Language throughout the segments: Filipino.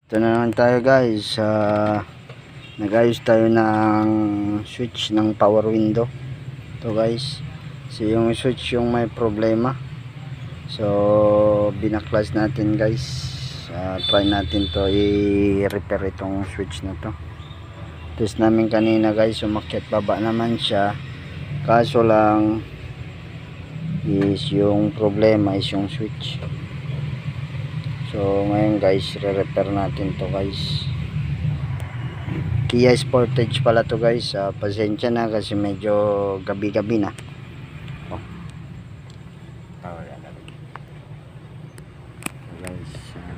Ito na naman tayo guys. Nag-ayos tayo ng switch ng power window. Ito guys. So yung switch yung may problema. So binaklas natin guys. Try natin to i-repair itong switch na to. Test namin kanina guys. Umakyat baba naman siya. Kaso lang is yung problema is yung switch. So ngayon guys, re-repair natin to guys. Kia Sportage pala to guys. Pasensya na kasi medyo gabi-gabi na. Guys,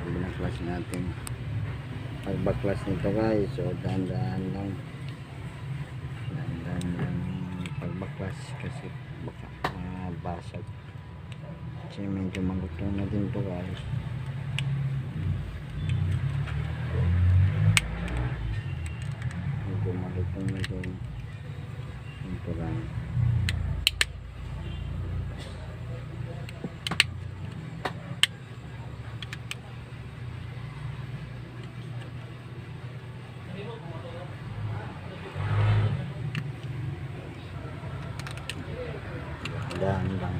binaklas natin. Pagbaklas nito guys, so dahan-dahan lang. Dahan-dahan lang pagbaklas kasi baka basag. Kasi medyo magutong na din to guys. Gumalitong na din ito lang. Dahan lang.